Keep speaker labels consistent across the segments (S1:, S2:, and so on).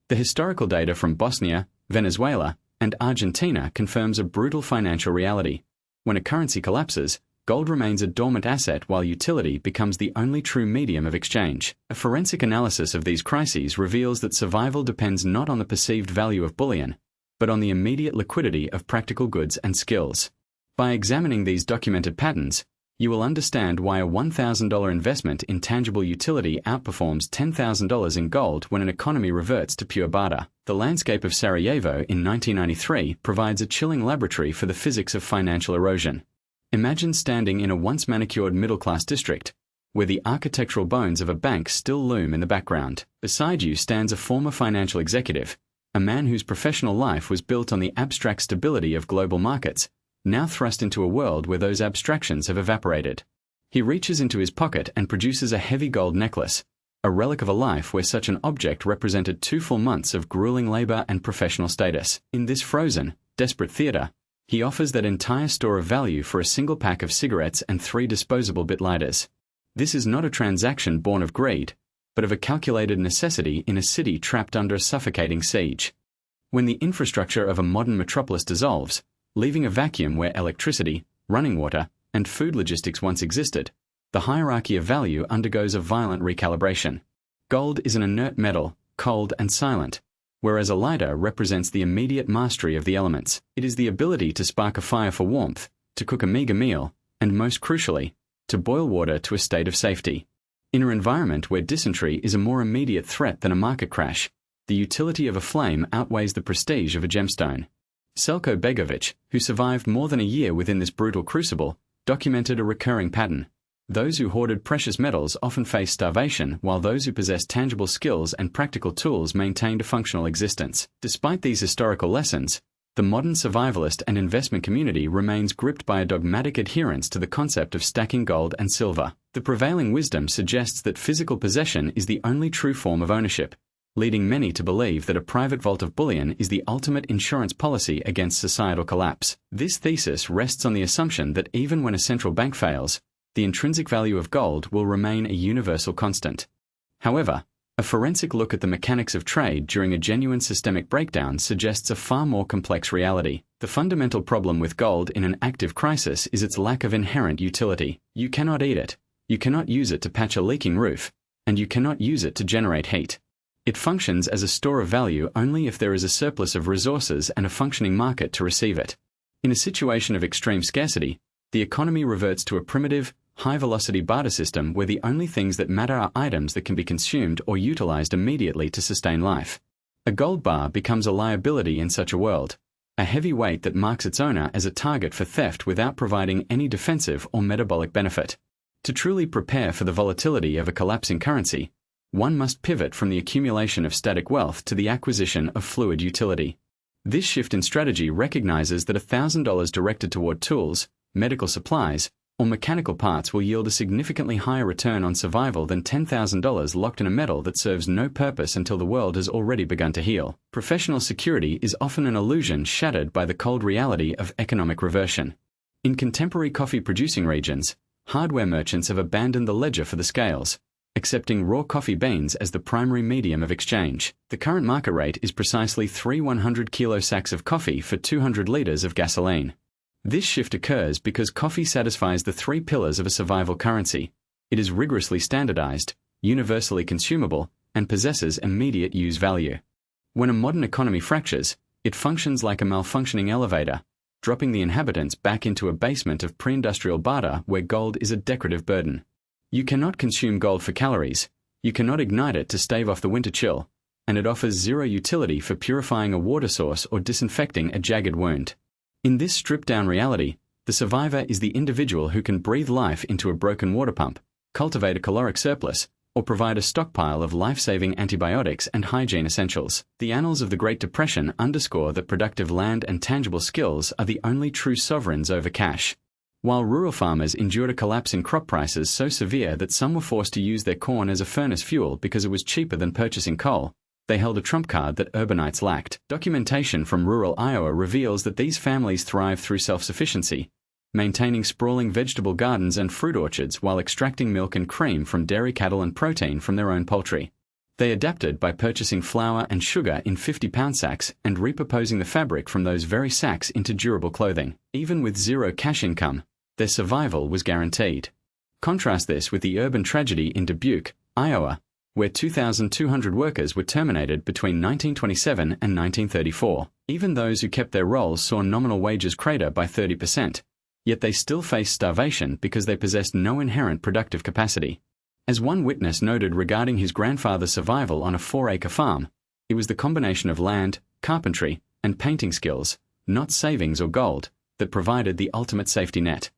S1: The historical data from Bosnia, Venezuela, and Argentina confirms a brutal financial reality. When a currency collapses, gold remains a dormant asset while utility becomes the only true medium of exchange. A forensic analysis of these crises reveals that survival depends not on the perceived value of bullion, but on the immediate liquidity of practical goods and skills. By examining these documented patterns, you will understand why a $1,000 investment in tangible utility outperforms $10,000 in gold when an economy reverts to pure barter. The landscape of Sarajevo in 1993 provides a chilling laboratory for the physics of financial erosion. Imagine standing in a once manicured middle-class district, where the architectural bones of a bank still loom in the background. Beside you stands a former financial executive, a man whose professional life was built on the abstract stability of global markets, now thrust into a world where those abstractions have evaporated. He reaches into his pocket and produces a heavy gold necklace, a relic of a life where such an object represented 2 full months of grueling labor and professional status. In this frozen, desperate theater, he offers that entire store of value for a single pack of cigarettes and 3 disposable bit lighters. This is not a transaction born of greed, but of a calculated necessity in a city trapped under a suffocating siege. When the infrastructure of a modern metropolis dissolves, leaving a vacuum where electricity, running water, and food logistics once existed, the hierarchy of value undergoes a violent recalibration. Gold is an inert metal, cold and silent, whereas a lighter represents the immediate mastery of the elements. It is the ability to spark a fire for warmth, to cook a meager meal, and most crucially, to boil water to a state of safety. In an environment where dysentery is a more immediate threat than a market crash, the utility of a flame outweighs the prestige of a gemstone. Selko Begovic, who survived more than a year within this brutal crucible, documented a recurring pattern. Those who hoarded precious metals often faced starvation, while those who possessed tangible skills and practical tools maintained a functional existence. Despite these historical lessons, the modern survivalist and investment community remains gripped by a dogmatic adherence to the concept of stacking gold and silver. The prevailing wisdom suggests that physical possession is the only true form of ownership, leading many to believe that a private vault of bullion is the ultimate insurance policy against societal collapse. This thesis rests on the assumption that even when a central bank fails, the intrinsic value of gold will remain a universal constant. However, a forensic look at the mechanics of trade during a genuine systemic breakdown suggests a far more complex reality. The fundamental problem with gold in an active crisis is its lack of inherent utility. You cannot eat it, you cannot use it to patch a leaking roof, and you cannot use it to generate heat. It functions as a store of value only if there is a surplus of resources and a functioning market to receive it. In a situation of extreme scarcity, the economy reverts to a primitive, high-velocity barter system where the only things that matter are items that can be consumed or utilized immediately to sustain life. A gold bar becomes a liability in such a world, a heavy weight that marks its owner as a target for theft without providing any defensive or metabolic benefit. To truly prepare for the volatility of a collapsing currency, one must pivot from the accumulation of static wealth to the acquisition of fluid utility. This shift in strategy recognizes that $1,000 directed toward tools, medical supplies, or mechanical parts will yield a significantly higher return on survival than $10,000 locked in a metal that serves no purpose until the world has already begun to heal. Professional security is often an illusion shattered by the cold reality of economic reversion. In contemporary coffee-producing regions, hardware merchants have abandoned the ledger for the scales, accepting raw coffee beans as the primary medium of exchange. The current market rate is precisely 3 100-kilo sacks of coffee for 200 liters of gasoline. This shift occurs because coffee satisfies the 3 pillars of a survival currency. It is rigorously standardized, universally consumable, and possesses immediate use value. When a modern economy fractures, it functions like a malfunctioning elevator, dropping the inhabitants back into a basement of pre-industrial barter where gold is a decorative burden. You cannot consume gold for calories, you cannot ignite it to stave off the winter chill, and it offers zero utility for purifying a water source or disinfecting a jagged wound. In this stripped-down reality, the survivor is the individual who can breathe life into a broken water pump, cultivate a caloric surplus, or provide a stockpile of life-saving antibiotics and hygiene essentials. The annals of the Great Depression underscore that productive land and tangible skills are the only true sovereigns over cash. While rural farmers endured a collapse in crop prices so severe that some were forced to use their corn as a furnace fuel because it was cheaper than purchasing coal, they held a trump card that urbanites lacked. Documentation from rural Iowa reveals that these families thrive through self-sufficiency, maintaining sprawling vegetable gardens and fruit orchards while extracting milk and cream from dairy cattle and protein from their own poultry. They adapted by purchasing flour and sugar in 50-pound sacks and repurposing the fabric from those very sacks into durable clothing. Even with zero cash income, their survival was guaranteed. Contrast this with the urban tragedy in Dubuque, Iowa, where 2,200 workers were terminated between 1927 and 1934. Even those who kept their roles saw nominal wages crater by 30%, yet they still faced starvation because they possessed no inherent productive capacity. As one witness noted regarding his grandfather's survival on a 4-acre farm, it was the combination of land, carpentry, and painting skills, not savings or gold, that provided the ultimate safety net.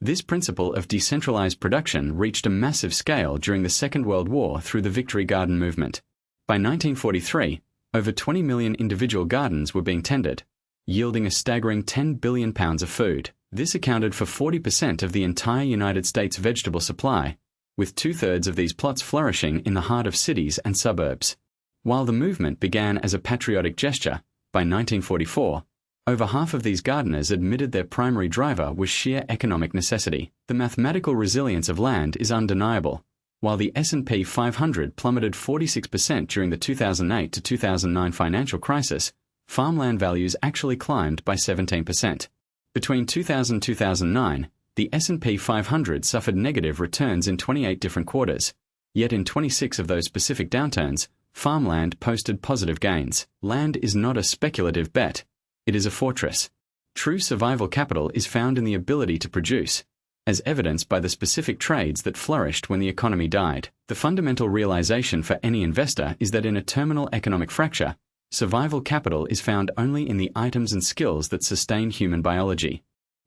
S1: This principle of decentralized production reached a massive scale during the Second World War through the Victory Garden movement. By 1943, over 20 million individual gardens were being tended, yielding a staggering 10 billion pounds of food. This accounted for 40% of the entire United States vegetable supply, with 2/3 of these plots flourishing in the heart of cities and suburbs. While the movement began as a patriotic gesture, by 1944, over half of these gardeners admitted their primary driver was sheer economic necessity. The mathematical resilience of land is undeniable. While the S&P 500 plummeted 46% during the 2008 to 2009 financial crisis, farmland values actually climbed by 17%. Between 2000 and 2009, the S&P 500 suffered negative returns in 28 different quarters, yet in 26 of those specific downturns, farmland posted positive gains. Land is not a speculative bet. It is a fortress. True survival capital is found in the ability to produce, as evidenced by the specific trades that flourished when the economy died. The fundamental realization for any investor is that in a terminal economic fracture, survival capital is found only in the items and skills that sustain human biology.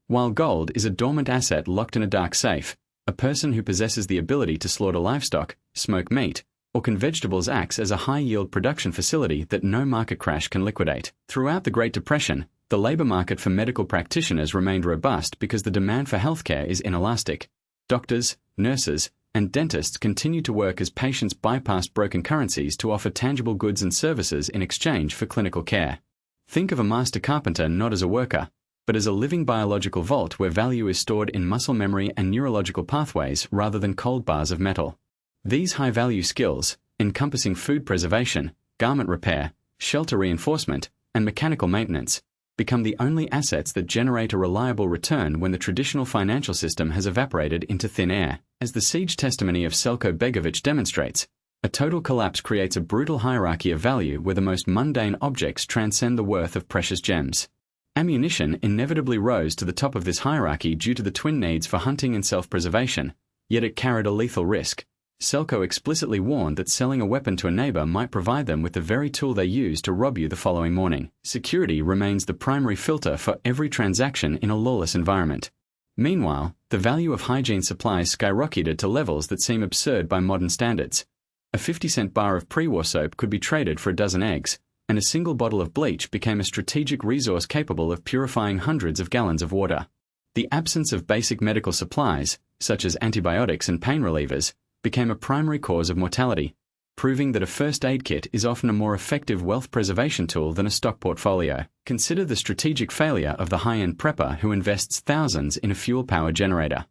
S1: While gold is a dormant asset locked in a dark safe, a person who possesses the ability to slaughter livestock, smoke meat, or can vegetables acts as a high-yield production facility that no market crash can liquidate. Throughout the Great Depression, the labor market for medical practitioners remained robust because the demand for healthcare is inelastic. Doctors, nurses, and dentists continued to work as patients bypassed broken currencies to offer tangible goods and services in exchange for clinical care. Think of a master carpenter not as a worker, but as a living biological vault where value is stored in muscle memory and neurological pathways rather than cold bars of metal. These high-value skills, encompassing food preservation, garment repair, shelter reinforcement, and mechanical maintenance, become the only assets that generate a reliable return when the traditional financial system has evaporated into thin air. As the siege testimony of Selko Begovic demonstrates, a total collapse creates a brutal hierarchy of value where the most mundane objects transcend the worth of precious gems. Ammunition inevitably rose to the top of this hierarchy due to the twin needs for hunting and self-preservation, yet it carried a lethal risk. Selko explicitly warned that selling a weapon to a neighbor might provide them with the very tool they use to rob you the following morning. Security remains the primary filter for every transaction in a lawless environment. Meanwhile, the value of hygiene supplies skyrocketed to levels that seem absurd by modern standards. A 50-cent bar of pre-war soap could be traded for a dozen eggs, and a single bottle of bleach became a strategic resource capable of purifying hundreds of gallons of water. The absence of basic medical supplies, such as antibiotics and pain relievers, became a primary cause of mortality, proving that a first aid kit is often a more effective wealth preservation tool than a stock portfolio. Consider the strategic failure of the high-end prepper who invests thousands in a fuel-powered generator.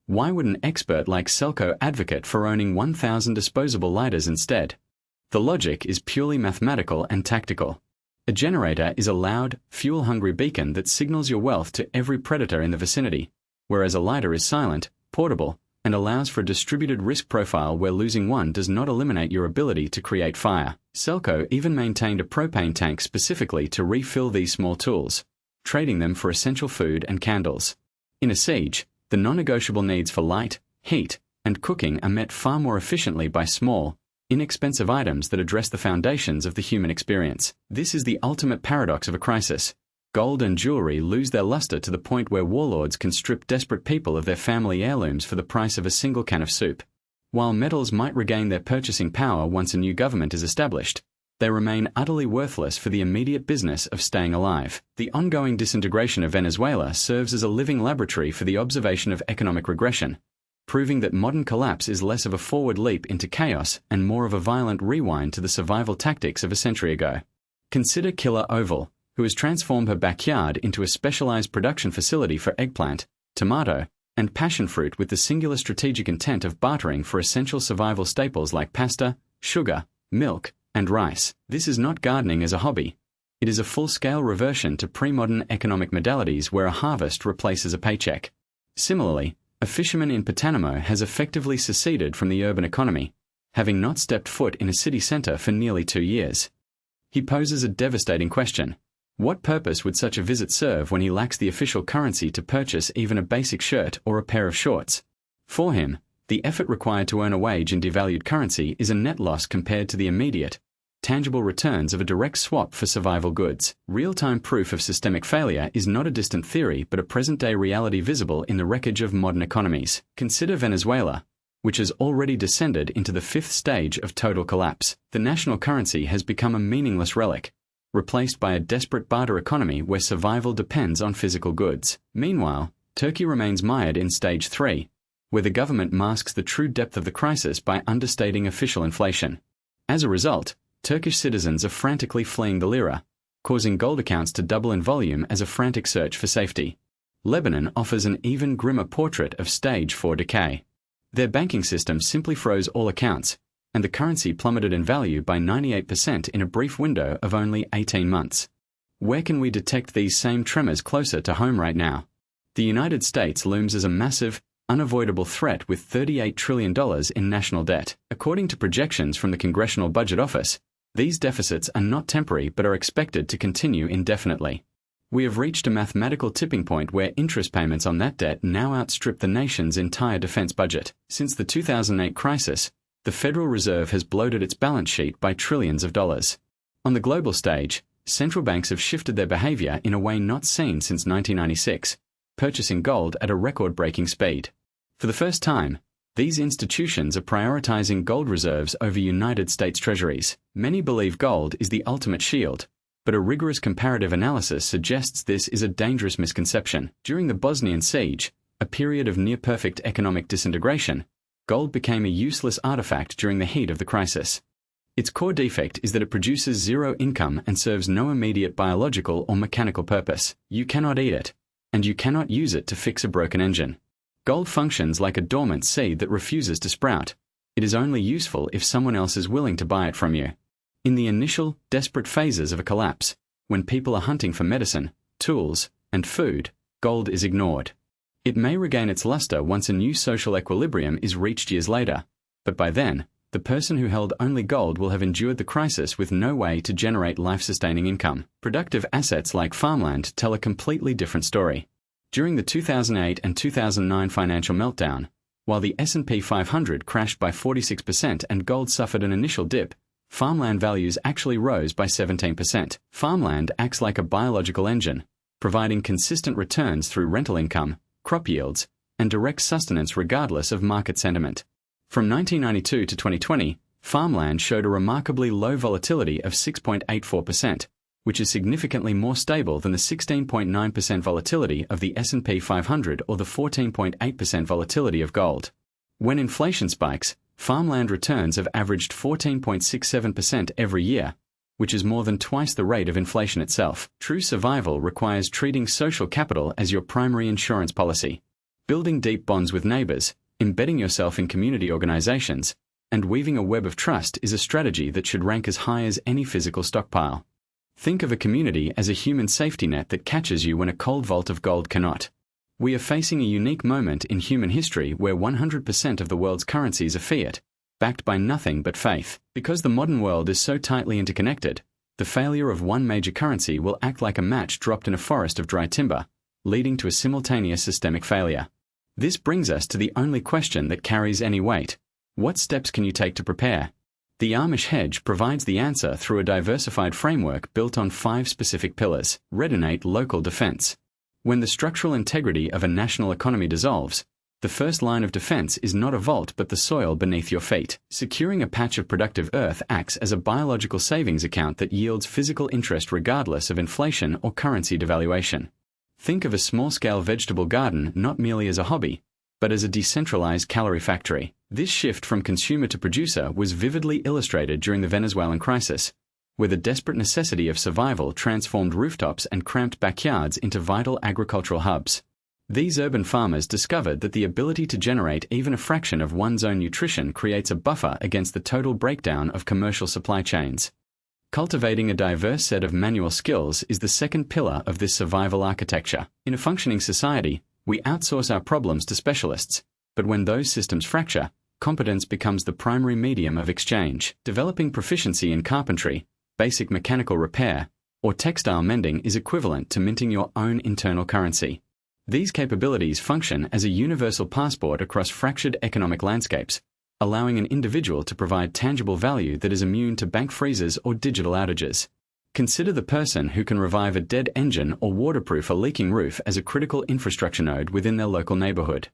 S1: Why would an expert like Selko advocate for owning 1,000 disposable lighters instead? The logic is purely mathematical and tactical. A generator is a loud, fuel-hungry beacon that signals your wealth to every predator in the vicinity, whereas a lighter is silent, portable, and allows for a distributed risk profile where losing one does not eliminate your ability to create fire. Selko even maintained a propane tank specifically to refill these small tools, trading them for essential food and candles. In a siege, the non-negotiable needs for light, heat, and cooking are met far more efficiently by small, inexpensive items that address the foundations of the human experience. This is the ultimate paradox of a crisis. Gold and jewelry lose their luster to the point where warlords can strip desperate people of their family heirlooms for the price of a single can of soup. While metals might regain their purchasing power once a new government is established, they remain utterly worthless for the immediate business of staying alive. The ongoing disintegration of Venezuela serves as a living laboratory for the observation of economic regression, proving that modern collapse is less of a forward leap into chaos and more of a violent rewind to the survival tactics of a century ago. Consider Killer Oval, who has transformed her backyard into a specialized production facility for eggplant, tomato, and passion fruit with the singular strategic intent of bartering for essential survival staples like pasta, sugar, milk, and rice. This is not gardening as a hobby. It is a full-scale reversion to pre-modern economic modalities where a harvest replaces a paycheck. Similarly, a fisherman in Panama has effectively seceded from the urban economy, having not stepped foot in a city centre for nearly 2 years. He poses a devastating question. What purpose would such a visit serve when he lacks the official currency to purchase even a basic shirt or a pair of shorts? For him, the effort required to earn a wage in devalued currency is a net loss compared to the immediate, tangible returns of a direct swap for survival goods. Real-time proof of systemic failure is not a distant theory but a present-day reality visible in the wreckage of modern economies. Consider Venezuela, which has already descended into the 5th stage of total collapse. The national currency has become a meaningless relic, replaced by a desperate barter economy where survival depends on physical goods. Meanwhile, Turkey remains mired in stage 3, where the government masks the true depth of the crisis by understating official inflation. As a result, Turkish citizens are frantically fleeing the lira, causing gold accounts to double in volume as a frantic search for safety. Lebanon offers an even grimmer portrait of stage 4 decay. Their banking system simply froze all accounts, and the currency plummeted in value by 98% in a brief window of only 18 months. Where can we detect these same tremors closer to home right now? The United States looms as a massive, unavoidable threat with $38 trillion in national debt. According to projections from the Congressional Budget Office, these deficits are not temporary but are expected to continue indefinitely. We have reached a mathematical tipping point where interest payments on that debt now outstrip the nation's entire defense budget. Since the 2008 crisis, the Federal Reserve has bloated its balance sheet by trillions of dollars. On the global stage, central banks have shifted their behavior in a way not seen since 1996, purchasing gold at a record-breaking speed. For the first time, these institutions are prioritizing gold reserves over United States treasuries. Many believe gold is the ultimate shield, but a rigorous comparative analysis suggests this is a dangerous misconception. During the Bosnian siege, a period of near-perfect economic disintegration, gold became a useless artifact during the heat of the crisis. Its core defect is that it produces zero income and serves no immediate biological or mechanical purpose. You cannot eat it, and you cannot use it to fix a broken engine. Gold functions like a dormant seed that refuses to sprout. It is only useful if someone else is willing to buy it from you. In the initial, desperate phases of a collapse, when people are hunting for medicine, tools, and food, gold is ignored. It may regain its luster once a new social equilibrium is reached years later, but by then, the person who held only gold will have endured the crisis with no way to generate life-sustaining income. Productive assets like farmland tell a completely different story. During the 2008 and 2009 financial meltdown, while the S&P 500 crashed by 46% and gold suffered an initial dip, farmland values actually rose by 17%. Farmland acts like a biological engine, providing consistent returns through rental income, crop yields, and direct sustenance regardless of market sentiment. From 1992 to 2020, farmland showed a remarkably low volatility of 6.84%, which is significantly more stable than the 16.9% volatility of the S&P 500 or the 14.8% volatility of gold. When inflation spikes, farmland returns have averaged 14.67% every year, which is more than twice the rate of inflation itself. True survival requires treating social capital as your primary insurance policy. Building deep bonds with neighbors, embedding yourself in community organizations, and weaving a web of trust is a strategy that should rank as high as any physical stockpile. Think of a community as a human safety net that catches you when a cold vault of gold cannot. We are facing a unique moment in human history where 100% of the world's currencies are fiat, backed by nothing but faith. Because the modern world is so tightly interconnected, the failure of one major currency will act like a match dropped in a forest of dry timber, leading to a simultaneous systemic failure. This brings us to the only question that carries any weight. What steps can you take to prepare? The Amish hedge provides the answer through a diversified framework built on 5 specific pillars. Redonate local defense. When the structural integrity of a national economy dissolves, the first line of defense is not a vault but the soil beneath your feet. Securing a patch of productive earth acts as a biological savings account that yields physical interest regardless of inflation or currency devaluation. Think of a small-scale vegetable garden not merely as a hobby, but as a decentralized calorie factory. This shift from consumer to producer was vividly illustrated during the Venezuelan crisis, where the desperate necessity of survival transformed rooftops and cramped backyards into vital agricultural hubs. These urban farmers discovered that the ability to generate even a fraction of one's own nutrition creates a buffer against the total breakdown of commercial supply chains. Cultivating a diverse set of manual skills is the second pillar of this survival architecture. In a functioning society, we outsource our problems to specialists, but when those systems fracture, competence becomes the primary medium of exchange. Developing proficiency in carpentry, basic mechanical repair, or textile mending is equivalent to minting your own internal currency. These capabilities function as a universal passport across fractured economic landscapes, allowing an individual to provide tangible value that is immune to bank freezes or digital outages. Consider the person who can revive a dead engine or waterproof a leaking roof as a critical infrastructure node within their local neighborhood.